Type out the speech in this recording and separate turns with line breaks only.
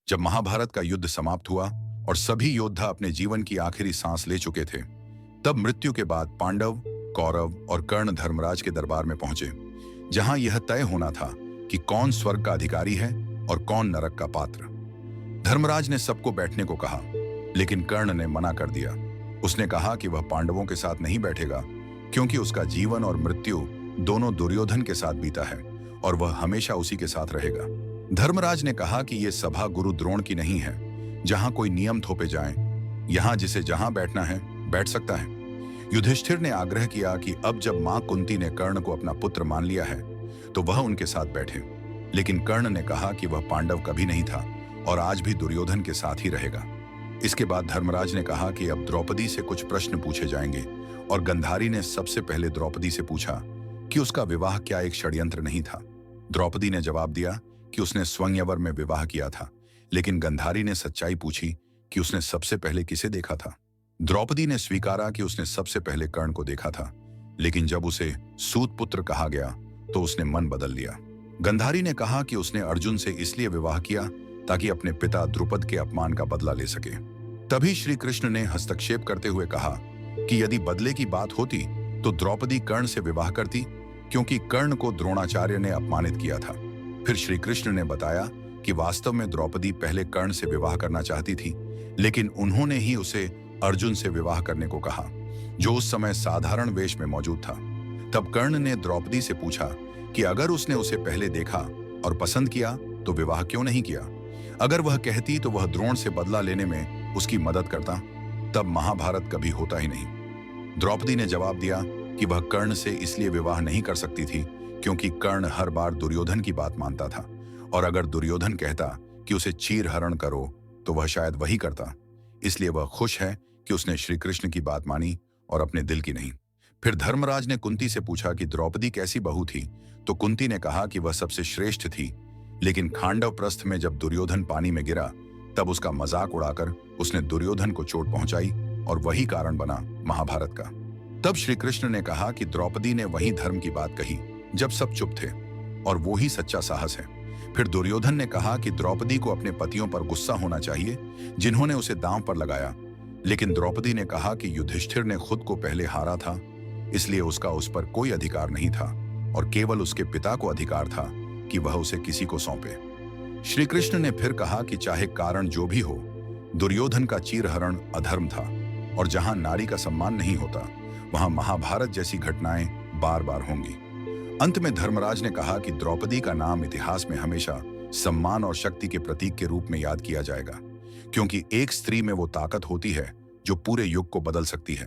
जब महाभारत का युद्ध समाप्त हुआ और सभी योद्धा अपने जीवन की आखिरी सांस ले चुके थे, तब मृत्यु के बाद पांडव, कौरव और कर्ण धर्मराज के दरबार में पहुंचे, जहां यह तय होना था कि कौन स्वर्ग का अधिकारी है और कौन नरक का पात्र। धर्मराज ने सबको बैठने को कहा, लेकिन कर्ण ने मना कर दिया। उसने कहा कि वह पांडवों के साथ नहीं बैठेगा, क्योंकि उसका जीवन और मृत्यु दोनों दुर्योधन के साथ बीता है और वह हमेशा उसी के साथ रहेगा। धर्मराज ने कहा कि यह सभा गुरु द्रोण की नहीं है, जहां कोई नियम थोपे जाएं। यहां जिसे जहां बैठना है बैठ सकता है। युधिष्ठिर ने आग्रह किया कि अब जब मां कुंती ने कर्ण को अपना पुत्र मान लिया है, तो वह उनके साथ बैठे, लेकिन कर्ण ने कहा कि वह पांडव कभी नहीं था और आज भी दुर्योधन के साथ ही रहेगा। इसके बाद धर्मराज ने कहा कि अब द्रौपदी से कुछ प्रश्न पूछे जाएंगे और गंधारी ने सबसे पहले द्रौपदी से पूछा कि उसका विवाह क्या एक षड्यंत्र नहीं था। द्रौपदी ने जवाब दिया कि उसने स्वयंवर में विवाह किया था, लेकिन गंधारी ने सच्चाई पूछी कि उसने सबसे पहले किसे देखा था। द्रौपदी ने स्वीकारा कि उसने सबसे पहले कर्ण को देखा था, लेकिन जब उसे सूत पुत्र कहा गया तो उसने मन बदल लिया। गंधारी ने कहा कि उसने अर्जुन से इसलिए विवाह किया ताकि अपने पिता द्रुपद के अपमान का बदला ले सके। तभी श्री कृष्ण ने हस्तक्षेप करते हुए कहा कि यदि बदले की बात होती तो द्रौपदी कर्ण से विवाह करती, क्योंकि कर्ण को द्रोणाचार्य ने अपमानित किया था। फिर श्री कृष्ण ने बताया कि वास्तव में द्रौपदी पहले कर्ण से विवाह करना चाहती थी, लेकिन उन्होंने ही उसे अर्जुन से विवाह करने को कहा, जो उस समय साधारण वेश में मौजूद था। तब कर्ण ने द्रौपदी से पूछा कि अगर उसने उसे पहले देखा और पसंद किया तो विवाह क्यों नहीं किया। अगर वह कहती तो वह द्रोण से बदला लेने में उसकी मदद करता, तब महाभारत कभी होता ही नहीं। द्रौपदी ने जवाब दिया कि वह कर्ण से इसलिए विवाह नहीं कर सकती थी क्योंकि कर्ण हर बार दुर्योधन की बात मानता था, और अगर दुर्योधन कहता कि उसे चीर हरण करो तो वह शायद वही करता। इसलिए वह खुश है कि उसने श्री कृष्ण की बात मानी और अपने दिल की नहीं। फिर धर्मराज ने कुंती से पूछा कि द्रौपदी कैसी बहू थी, तो कुंती ने कहा कि वह सबसे श्रेष्ठ थी, लेकिन खांडव प्रस्थ में जब दुर्योधन पानी में गिरा तब उसका मजाक उड़ाकर उसने दुर्योधन को चोट पहुंचाई और वही कारण बना महाभारत का। तब श्री कृष्ण ने कहा कि द्रौपदी ने वही धर्म की बात कही जब सब चुप थे, और वो ही सच्चा साहस है। फिर दुर्योधन ने कहा कि द्रौपदी को अपने पतियों पर गुस्सा होना चाहिए जिन्होंने उसे दांव पर लगाया, लेकिन द्रौपदी ने कहा कि युधिष्ठिर ने खुद को पहले हारा था, इसलिए उसका उस पर कोई अधिकार नहीं था और केवल उसके पिता को अधिकार था कि वह उसे किसी को सौंपे। श्री कृष्ण ने फिर कहा कि चाहे कारण जो भी हो, दुर्योधन का चीरहरण अधर्म था, और जहां नारी का सम्मान नहीं होता वहां महाभारत जैसी घटनाएं बार बार होंगी। अंत में धर्मराज ने कहा कि द्रौपदी का नाम इतिहास में हमेशा सम्मान और शक्ति के प्रतीक के रूप में याद किया जाएगा, क्योंकि एक स्त्री में वो ताकत होती है जो पूरे युग को बदल सकती है।